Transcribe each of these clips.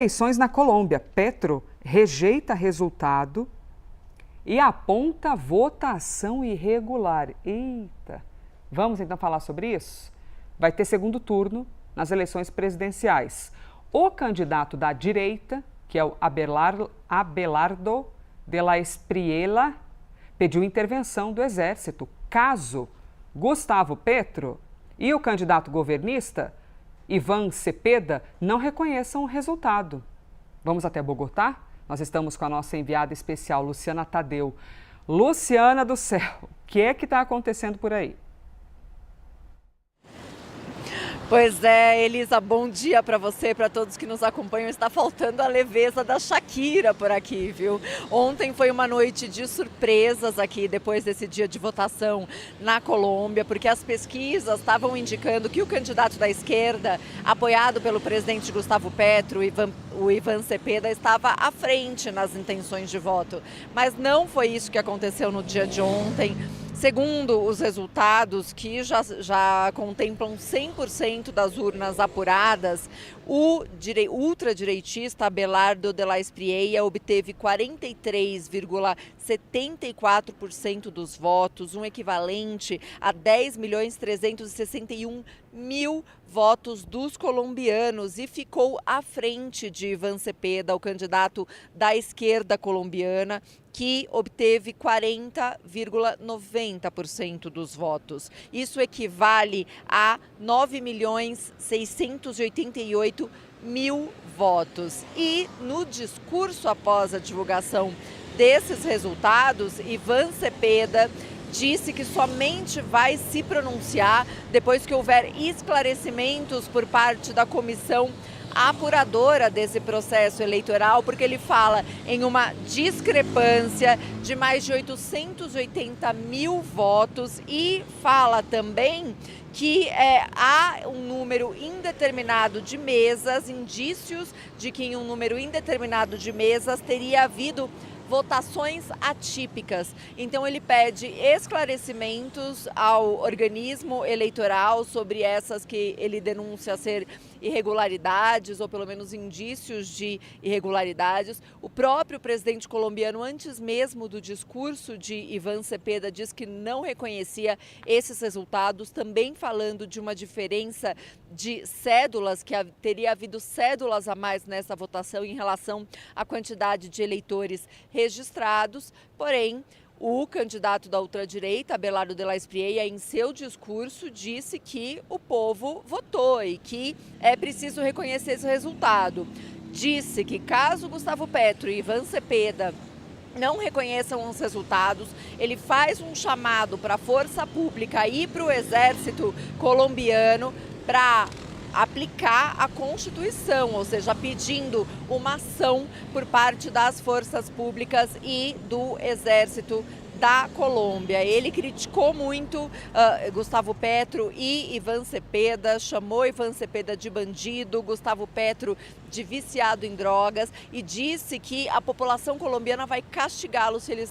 Eleições na Colômbia. Petro rejeita resultado e aponta votação irregular. Eita! Vamos então falar sobre isso? Vai ter segundo turno nas eleições presidenciais. O candidato da direita, que é o Abelardo de la Espriella, pediu intervenção do Exército caso Gustavo Petro e o candidato governista Iván Cepeda não reconheçam o resultado. Vamos até Bogotá? Nós estamos com a nossa enviada especial, Luciana Tadeu. Luciana do céu, o que é que está acontecendo por aí? Pois é, Elisa, bom dia para você, para todos que nos acompanham. Está faltando a leveza da Shakira por aqui, viu? Ontem foi uma noite de surpresas aqui, depois desse dia de votação na Colômbia, porque as pesquisas estavam indicando que o candidato da esquerda, apoiado pelo presidente Gustavo Petro, o Iván Cepeda, estava à frente nas intenções de voto. Mas não foi isso que aconteceu no dia de ontem. Segundo os resultados, que já contemplam 100% das urnas apuradas, o ultradireitista Abelardo de la Espriella obteve 43,74% dos votos, um equivalente a 10.361.000 votos dos colombianos, e ficou à frente de Iván Cepeda, o candidato da esquerda colombiana, que obteve 40,90% dos votos. Isso equivale a 9.688.000 votos. E no discurso após a divulgação desses resultados, Iván Cepeda disse que somente vai se pronunciar depois que houver esclarecimentos por parte da comissão apuradora desse processo eleitoral, porque ele fala em uma discrepância de mais de 880.000 votos e fala também que há um número indeterminado de mesas, indícios de que em um número indeterminado de mesas teria havido votações atípicas. Então ele pede esclarecimentos ao organismo eleitoral sobre essas que ele denuncia ser irregularidades, ou pelo menos indícios de irregularidades. O próprio presidente colombiano, antes mesmo do discurso de Iván Cepeda, diz que não reconhecia esses resultados, também falando de uma diferença de cédulas, que teria havido cédulas a mais nessa votação em relação à quantidade de eleitores registrados. Porém, o candidato da ultradireita, Abelardo de la Espriella, em seu discurso disse que o povo votou e que é preciso reconhecer esse resultado. Disse que caso Gustavo Petro e Iván Cepeda não reconheçam os resultados, ele faz um chamado para a força pública e para o exército colombiano para aplicar a Constituição, ou seja, pedindo uma ação por parte das forças públicas e do Exército da Colômbia. Ele criticou muito Gustavo Petro e Iván Cepeda, chamou Iván Cepeda de bandido, Gustavo Petro de viciado em drogas, e disse que a população colombiana vai castigá-los se eles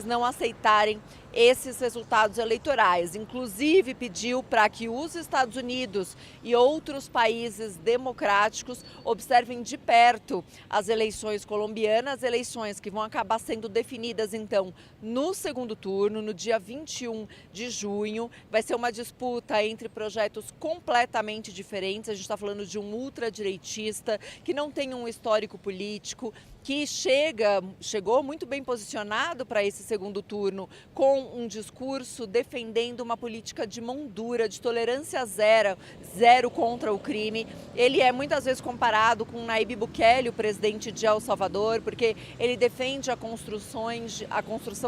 não aceitarem esses resultados eleitorais. Inclusive pediu para que os Estados Unidos e outros países democráticos observem de perto as eleições colombianas, eleições que vão acabar sendo definidas então no segundo turno, no dia 21 de junho. Vai ser uma disputa entre projetos completamente diferentes. A gente está falando de um ultradireitista que não tem um histórico político, que chegou muito bem posicionado para esse segundo turno, com um discurso defendendo uma política de mão dura, de tolerância zero contra o crime. Ele é muitas vezes comparado com Nayib Bukele, o presidente de El Salvador, porque ele defende a construção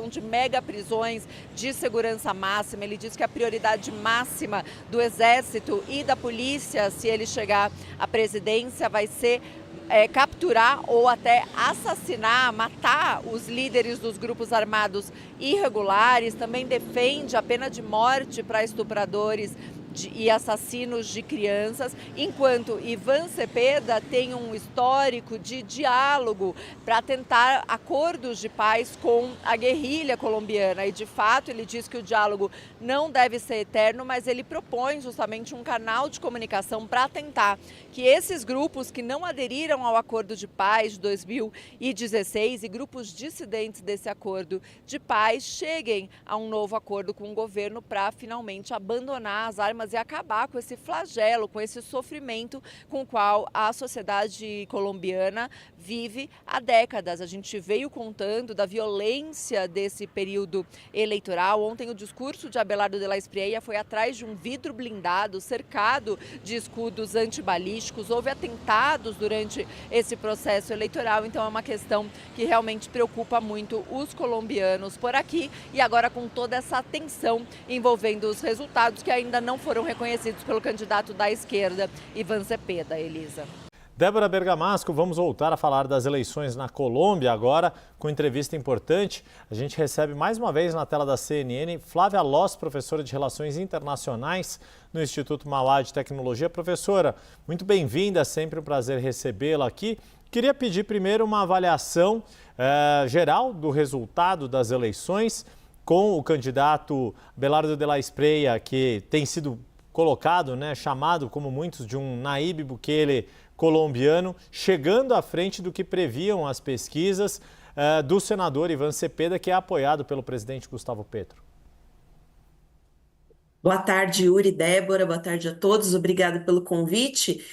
de mega prisões de segurança máxima. Ele diz que a prioridade máxima do exército e da polícia, se ele chegar à presidência, vai ser capturar ou até assassinar, matar os líderes dos grupos armados irregulares. Também defende a pena de morte para estupradores e assassinos de crianças, enquanto Ivan Cepeda tem um histórico de diálogo para tentar acordos de paz com a guerrilha colombiana. E, de fato, ele diz que o diálogo não deve ser eterno, mas ele propõe justamente um canal de comunicação para tentar que esses grupos que não aderiram ao acordo de paz de 2016 e grupos dissidentes desse acordo de paz cheguem a um novo acordo com o governo para finalmente abandonar as armas e acabar com esse flagelo, com esse sofrimento com o qual a sociedade colombiana vive há décadas. A gente veio contando da violência desse período eleitoral. Ontem o discurso de Abelardo de la Espriella foi atrás de um vidro blindado, cercado de escudos antibalísticos. Houve atentados durante esse processo eleitoral, então é uma questão que realmente preocupa muito os colombianos por aqui. E agora com toda essa tensão envolvendo os resultados que ainda não foram reconhecidos pelo candidato da esquerda, Ivan Cepeda, Elisa. Débora Bergamasco, vamos voltar a falar das eleições na Colômbia agora, com entrevista importante. A gente recebe mais uma vez na tela da CNN Flávia Loss, professora de Relações Internacionais no Instituto Mauá de Tecnologia. Professora, muito bem-vinda, sempre um prazer recebê-la aqui. Queria pedir primeiro uma avaliação geral do resultado das eleições com o candidato Abelardo de la Espriella, que tem sido colocado, chamado como muitos de um Nayib Bukele colombiano, chegando à frente do que previam as pesquisas do senador Ivan Cepeda, que é apoiado pelo presidente Gustavo Petro. Boa tarde, Yuri, Débora, boa tarde a todos, obrigada pelo convite.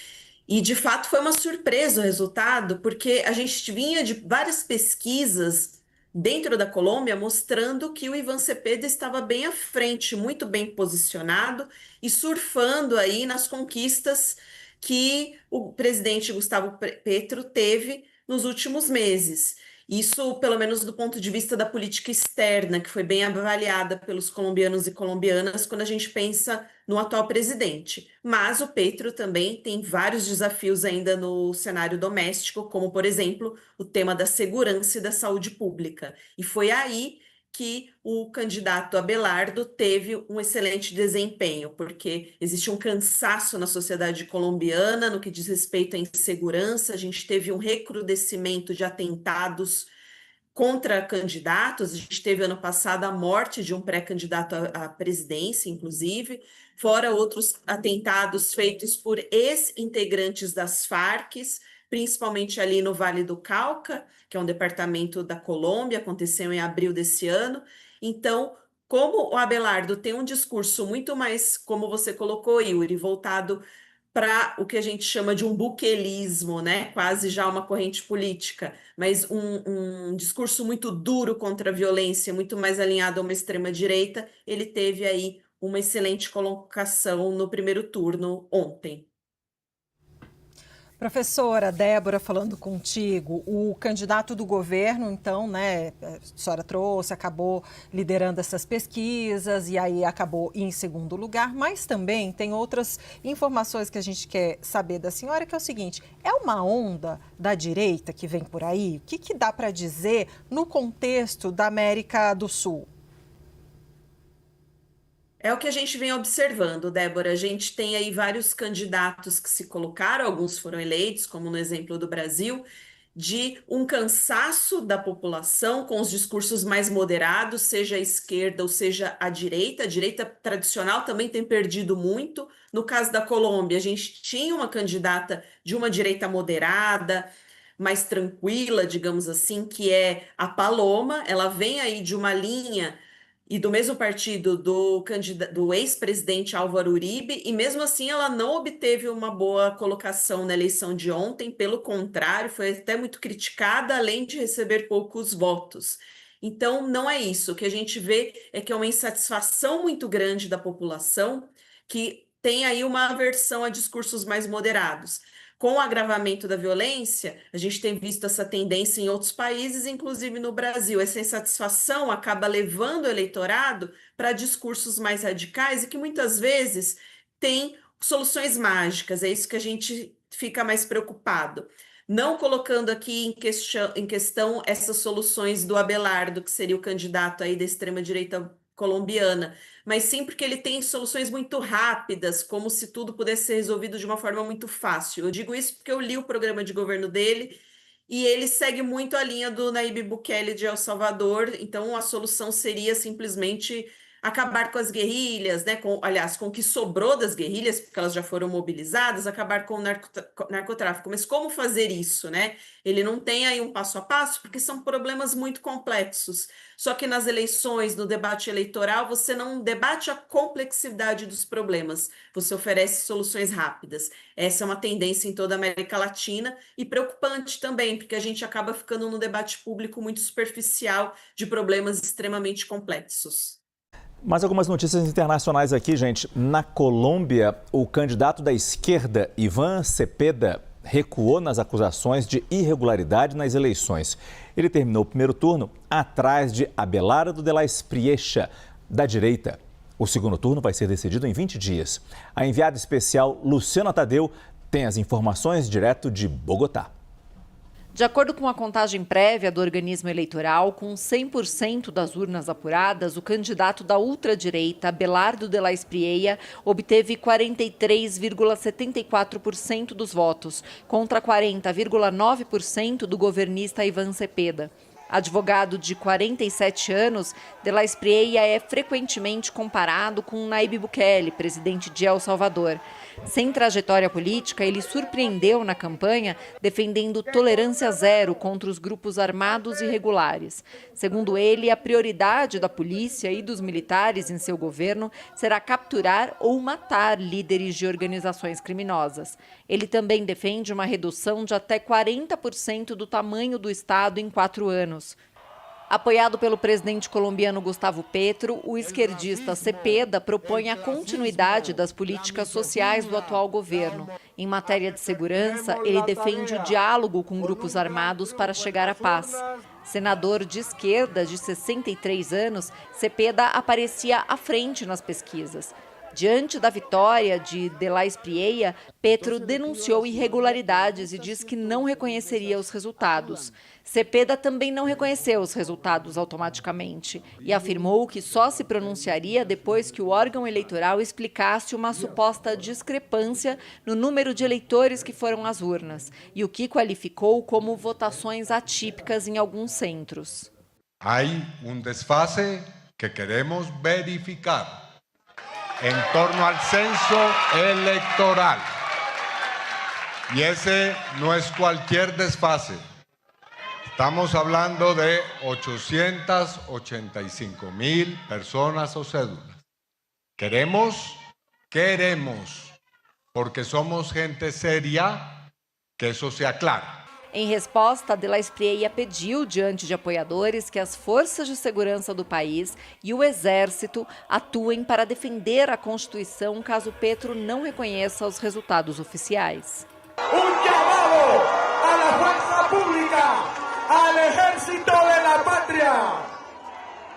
E, de fato, foi uma surpresa o resultado, porque a gente vinha de várias pesquisas dentro da Colômbia mostrando que o Ivan Cepeda estava bem à frente, muito bem posicionado e surfando aí nas conquistas que o presidente Gustavo Petro teve nos últimos meses. Isso, pelo menos do ponto de vista da política externa, que foi bem avaliada pelos colombianos e colombianas quando a gente pensa no atual presidente. Mas o Petro também tem vários desafios ainda no cenário doméstico, como, por exemplo, o tema da segurança e da saúde pública. E foi aí que o candidato Abelardo teve um excelente desempenho, porque existe um cansaço na sociedade colombiana no que diz respeito à insegurança. A gente teve um recrudescimento de atentados contra candidatos. A gente teve ano passado a morte de um pré-candidato à presidência, inclusive, fora outros atentados feitos por ex-integrantes das Farc, principalmente ali no Vale do Cauca, que é um departamento da Colômbia, aconteceu em abril desse ano. Então, como o Abelardo tem um discurso muito mais, como você colocou, Yuri, voltado para o que a gente chama de um buquelismo, quase já uma corrente política, mas um discurso muito duro contra a violência, muito mais alinhado a uma extrema-direita, ele teve aí uma excelente colocação no primeiro turno ontem. Professora Débora, falando contigo, o candidato do governo, então, a senhora trouxe, acabou liderando essas pesquisas e aí acabou em segundo lugar, mas também tem outras informações que a gente quer saber da senhora, que é o seguinte: é uma onda da direita que vem por aí? O que dá para dizer no contexto da América do Sul? É o que a gente vem observando, Débora. A gente tem aí vários candidatos que se colocaram, alguns foram eleitos, como no exemplo do Brasil, de um cansaço da população com os discursos mais moderados, seja a esquerda ou seja a direita. A direita tradicional também tem perdido muito. No caso da Colômbia, a gente tinha uma candidata de uma direita moderada, mais tranquila, digamos assim, que é a Paloma. Ela vem aí de uma linha e do mesmo partido do ex-presidente Álvaro Uribe, e mesmo assim ela não obteve uma boa colocação na eleição de ontem, pelo contrário, foi até muito criticada, além de receber poucos votos. Então, não é isso. O que a gente vê é que é uma insatisfação muito grande da população, que tem aí uma aversão a discursos mais moderados. Com o agravamento da violência, a gente tem visto essa tendência em outros países, inclusive no Brasil. Essa insatisfação acaba levando o eleitorado para discursos mais radicais e que muitas vezes têm soluções mágicas. É isso que a gente fica mais preocupado. Não colocando aqui em questão essas soluções do Abelardo, que seria o candidato aí da extrema-direita colombiana, mas sim porque ele tem soluções muito rápidas, como se tudo pudesse ser resolvido de uma forma muito fácil. Eu digo isso porque eu li o programa de governo dele e ele segue muito a linha do Nayib Bukele de El Salvador, então a solução seria simplesmente acabar com as guerrilhas, né? Aliás, com o que sobrou das guerrilhas, porque elas já foram mobilizadas, acabar com o narcotráfico. Mas como fazer isso, né? Ele não tem aí um passo a passo, porque são problemas muito complexos. Só que nas eleições, no debate eleitoral, você não debate a complexidade dos problemas, você oferece soluções rápidas. Essa é uma tendência em toda a América Latina e preocupante também, porque a gente acaba ficando num debate público muito superficial de problemas extremamente complexos. Mais algumas notícias internacionais aqui, gente. Na Colômbia, o candidato da esquerda, Iván Cepeda, recuou nas acusações de irregularidade nas eleições. Ele terminou o primeiro turno atrás de Abelardo de la Espriella, da direita. O segundo turno vai ser decidido em 20 dias. A enviada especial Luciana Tadeu tem as informações direto de Bogotá. De acordo com a contagem prévia do organismo eleitoral, com 100% das urnas apuradas, o candidato da ultradireita, Abelardo de la Espriella, obteve 43,74% dos votos, contra 40,9% do governista Iván Cepeda. Advogado de 47 anos, de la Espriella é frequentemente comparado com Nayib Bukele, presidente de El Salvador. Sem trajetória política, ele surpreendeu na campanha defendendo tolerância zero contra os grupos armados irregulares. Segundo ele, a prioridade da polícia e dos militares em seu governo será capturar ou matar líderes de organizações criminosas. Ele também defende uma redução de até 40% do tamanho do Estado em 4 anos. Apoiado pelo presidente colombiano Gustavo Petro, o esquerdista Cepeda propõe a continuidade das políticas sociais do atual governo. Em matéria de segurança, ele defende o diálogo com grupos armados para chegar à paz. Senador de esquerda de 63 anos, Cepeda aparecia à frente nas pesquisas. Diante da vitória de la Espriella, Petro denunciou irregularidades e diz que não reconheceria os resultados. Cepeda também não reconheceu os resultados automaticamente e afirmou que só se pronunciaria depois que o órgão eleitoral explicasse uma suposta discrepância no número de eleitores que foram às urnas e o que qualificou como votações atípicas em alguns centros. Há desfase que queremos verificar en torno al censo electoral. Y ese no es cualquier desfase. Estamos hablando de 885,000 personas o cédulas. Queremos, porque somos gente seria, que eso sea claro. Em resposta, de la Espriella pediu, diante de apoiadores, que as forças de segurança do país e o Exército atuem para defender a Constituição caso Petro não reconheça os resultados oficiais. Chamado a la fuerza pública, al ejército de la patria,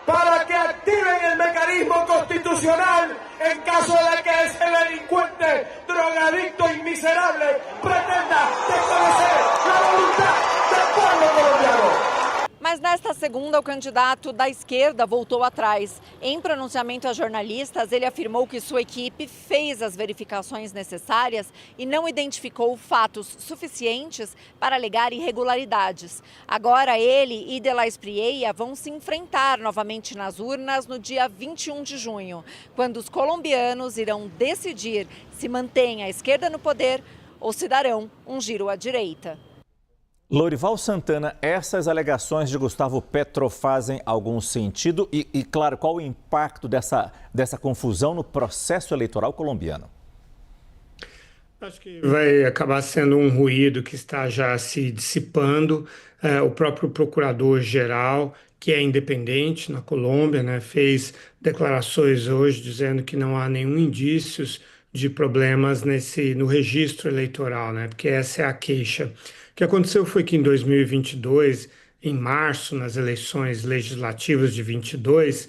para que activen el mecanismo constitucional en caso de que ese delincuente, drogadicto y miserable pretenda desconocer la voluntad del pueblo colombiano. Mas nesta segunda, o candidato da esquerda voltou atrás. Em pronunciamento a jornalistas, ele afirmou que sua equipe fez as verificações necessárias e não identificou fatos suficientes para alegar irregularidades. Agora ele e de la Espriella vão se enfrentar novamente nas urnas no dia 21 de junho, quando os colombianos irão decidir se mantém a esquerda no poder ou se darão um giro à direita. Lorival Santana, essas alegações de Gustavo Petro fazem algum sentido? E claro, qual o impacto dessa confusão no processo eleitoral colombiano? Acho que vai acabar sendo um ruído que está já se dissipando. O próprio procurador-geral, que é independente na Colômbia, né, fez declarações hoje dizendo que não há nenhum indícios de problemas no registro eleitoral, né, porque essa é a queixa. O que aconteceu foi que em 2022, em março, nas eleições legislativas de 22,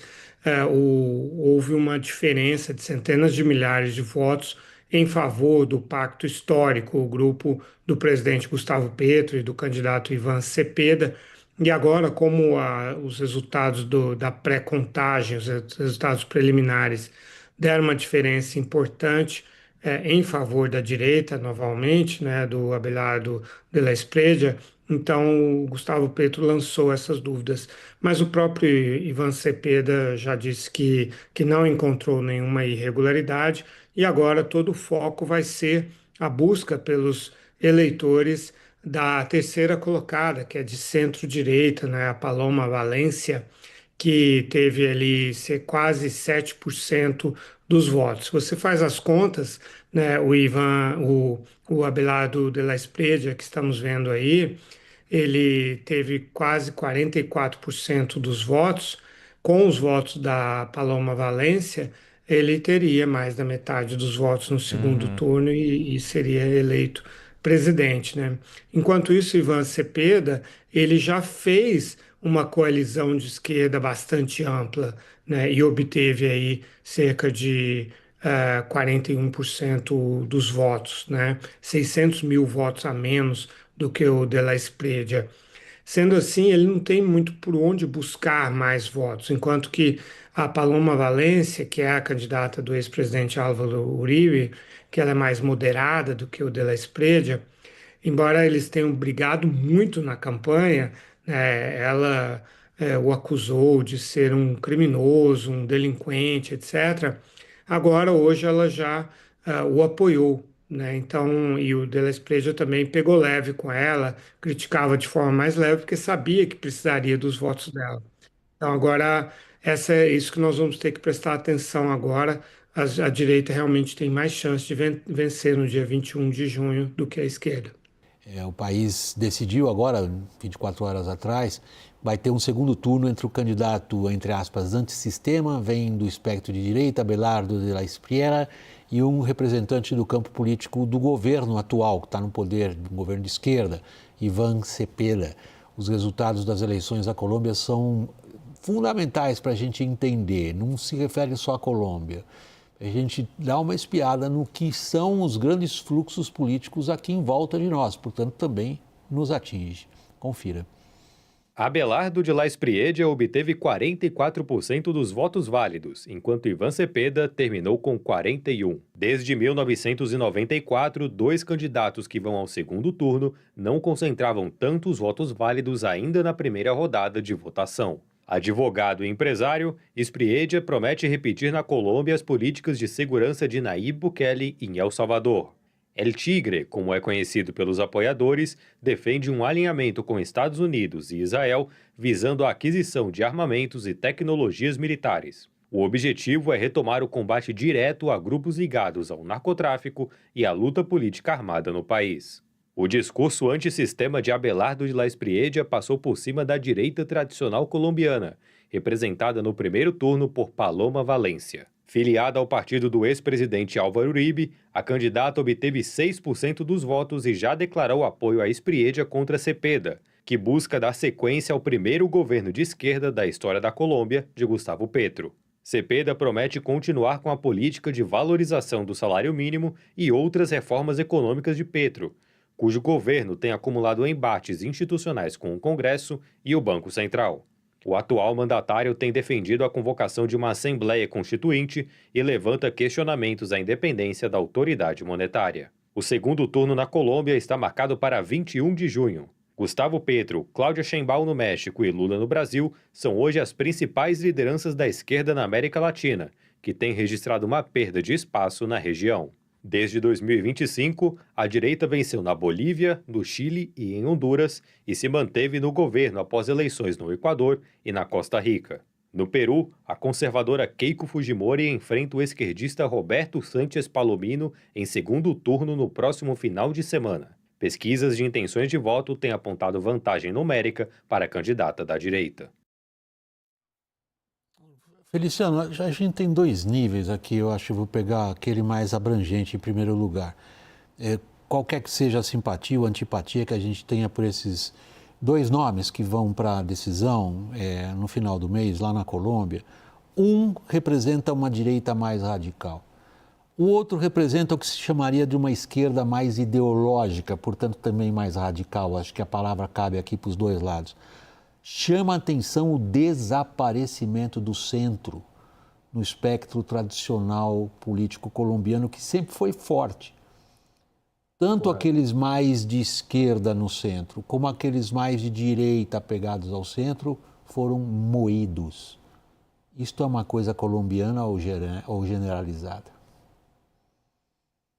houve uma diferença de centenas de milhares de votos em favor do pacto histórico, o grupo do presidente Gustavo Petro e do candidato Iván Cepeda, E agora, como os resultados da pré-contagem, os resultados preliminares, deram uma diferença importante em favor da direita, novamente, né, do Abelardo de la Espriella, então o Gustavo Petro lançou essas dúvidas. Mas o próprio Ivan Cepeda já disse que não encontrou nenhuma irregularidade e agora todo o foco vai ser a busca pelos eleitores da terceira colocada, que é de centro-direita, né, a Paloma Valencia, que teve ali quase 7% dos votos. Você faz as contas, né, o Abelardo de la Espriella, que estamos vendo aí, ele teve quase 44% dos votos. Com os votos da Paloma Valencia, ele teria mais da metade dos votos no segundo turno e seria eleito presidente, né? Enquanto isso, Ivan Cepeda, ele já fez uma coalizão de esquerda bastante ampla, né? E obteve aí cerca de 41% dos votos, né? 600 mil votos a menos do que o de la Espriella. Sendo assim, ele não tem muito por onde buscar mais votos, enquanto que a Paloma Valencia, que é a candidata do ex-presidente Álvaro Uribe, que ela é mais moderada do que o de la Espriella, embora eles tenham brigado muito na campanha, né, ela o acusou de ser um criminoso, um delinquente, etc. Agora, hoje, ela já o apoiou, né? Então, e o de la Espriella também pegou leve com ela, criticava de forma mais leve, porque sabia que precisaria dos votos dela. Então, agora, é isso que nós vamos ter que prestar atenção agora. A direita realmente tem mais chance de vencer no dia 21 de junho do que a esquerda. O país decidiu agora, 24 horas atrás, vai ter um segundo turno entre o candidato, entre aspas, antissistema, vem do espectro de direita, Abelardo de la Espriella, e um representante do campo político do governo atual, que está no poder, do governo de esquerda, Ivan Cepeda. Os resultados das eleições da Colômbia são fundamentais para a gente entender, não se refere só à Colômbia. A gente dá uma espiada no que são os grandes fluxos políticos aqui em volta de nós, portanto também nos atinge. Confira. Abelardo de la Espriella obteve 44% dos votos válidos, enquanto Ivan Cepeda terminou com 41%. Desde 1994, dois candidatos que vão ao segundo turno não concentravam tantos votos válidos ainda na primeira rodada de votação. Advogado e empresário, Espriella promete repetir na Colômbia as políticas de segurança de Nayib Bukele em El Salvador. El Tigre, como é conhecido pelos apoiadores, defende um alinhamento com Estados Unidos e Israel visando a aquisição de armamentos e tecnologias militares. O objetivo é retomar o combate direto a grupos ligados ao narcotráfico e à luta política armada no país. O discurso antissistema de Abelardo de la Espriella passou por cima da direita tradicional colombiana, representada no primeiro turno por Paloma Valencia. Filiada ao partido do ex-presidente Álvaro Uribe, a candidata obteve 6% dos votos e já declarou apoio a Espriella contra Cepeda, que busca dar sequência ao primeiro governo de esquerda da história da Colômbia, de Gustavo Petro. Cepeda promete continuar com a política de valorização do salário mínimo e outras reformas econômicas de Petro, cujo governo tem acumulado embates institucionais com o Congresso e o Banco Central. O atual mandatário tem defendido a convocação de uma Assembleia Constituinte e levanta questionamentos à independência da autoridade monetária. O segundo turno na Colômbia está marcado para 21 de junho. Gustavo Petro, Cláudia Sheinbaum no México e Lula no Brasil são hoje as principais lideranças da esquerda na América Latina, que tem registrado uma perda de espaço na região. Desde 2025, a direita venceu na Bolívia, no Chile e em Honduras e se manteve no governo após eleições no Equador e na Costa Rica. No Peru, a conservadora Keiko Fujimori enfrenta o esquerdista Roberto Sánchez Palomino em segundo turno no próximo final de semana. Pesquisas de intenções de voto têm apontado vantagem numérica para a candidata da direita. Feliciano, a gente tem dois níveis aqui, eu acho que vou pegar aquele mais abrangente em primeiro lugar. Qualquer que seja a simpatia ou antipatia que a gente tenha por esses dois nomes que vão para a decisão no final do mês, lá na Colômbia, um representa uma direita mais radical. O outro representa o que se chamaria de uma esquerda mais ideológica, portanto também mais radical. Acho que a palavra cabe aqui para os dois lados. chama a atenção o desaparecimento do centro no espectro tradicional político colombiano, que sempre foi forte. Tanto aqueles mais de esquerda no centro, como aqueles mais de direita apegados ao centro, foram moídos. Isto é uma coisa colombiana ou generalizada?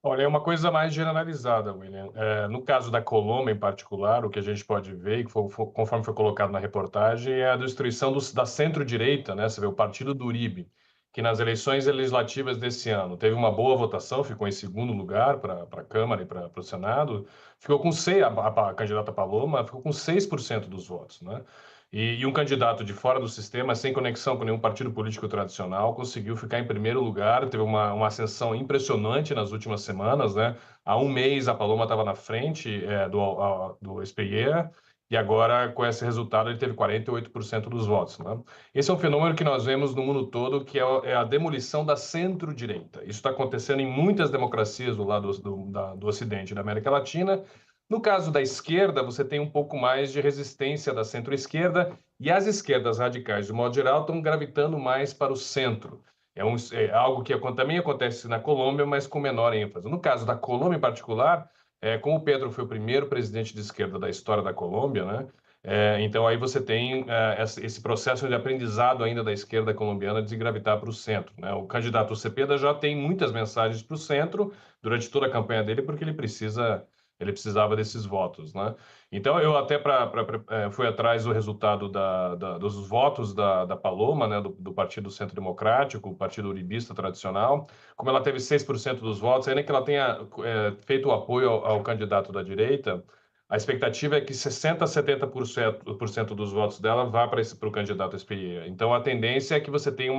Olha, é uma coisa mais generalizada, William. No caso da Colômbia, em particular, o que a gente pode ver, e conforme foi colocado na reportagem, é a destruição da centro-direita, né? Você vê o partido do Uribe, que nas eleições legislativas desse ano teve uma boa votação, ficou em segundo lugar para a Câmara e para o Senado, ficou com a candidata Paloma ficou com 6% dos votos, né? E um candidato de fora do sistema, sem conexão com nenhum partido político tradicional, conseguiu ficar em primeiro lugar, teve uma ascensão impressionante nas últimas semanas, né? Há um mês a Paloma estava na frente do Espriella, e agora, com esse resultado, ele teve 48% dos votos, né? Esse é um fenômeno que nós vemos no mundo todo, que é a demolição da centro-direita. Isso está acontecendo em muitas democracias do lado do Ocidente, da América Latina. No caso da esquerda, você tem um pouco mais de resistência da centro-esquerda, e as esquerdas radicais, de modo geral, estão gravitando mais para o centro. É algo que também acontece na Colômbia, mas com menor ênfase. No caso da Colômbia em particular, como o Petro foi o primeiro presidente de esquerda da história da Colômbia, né? Então aí você tem esse processo de aprendizado ainda da esquerda colombiana de gravitar para o centro, né? O candidato Cepeda já tem muitas mensagens para o centro durante toda a campanha dele, porque ele precisava desses votos, né? Então eu até fui atrás do resultado dos votos da Paloma, né, do Partido Centro Democrático, o partido uribista tradicional. Como ela teve 6% dos votos, ainda que ela tenha feito o apoio ao candidato da direita, a expectativa é que 60% a 70% dos votos dela vá para o candidato Espriella. Então a tendência é que você tenha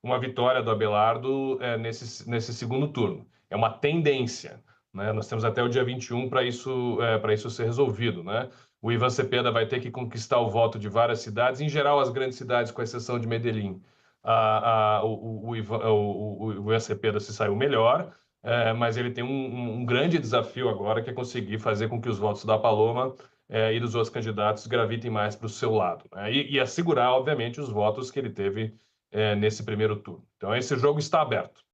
uma vitória do Abelardo nesse segundo turno. É uma tendência, né? Nós temos até o dia 21 para isso ser resolvido, né? O Iván Cepeda vai ter que conquistar o voto de várias cidades, em geral as grandes cidades, com exceção de Medellín. O Iván Cepeda se saiu melhor, mas ele tem um grande desafio agora, que é conseguir fazer com que os votos da Paloma e dos outros candidatos gravitem mais para o seu lado, né? E assegurar, obviamente, os votos que ele teve nesse primeiro turno. Então esse jogo está aberto.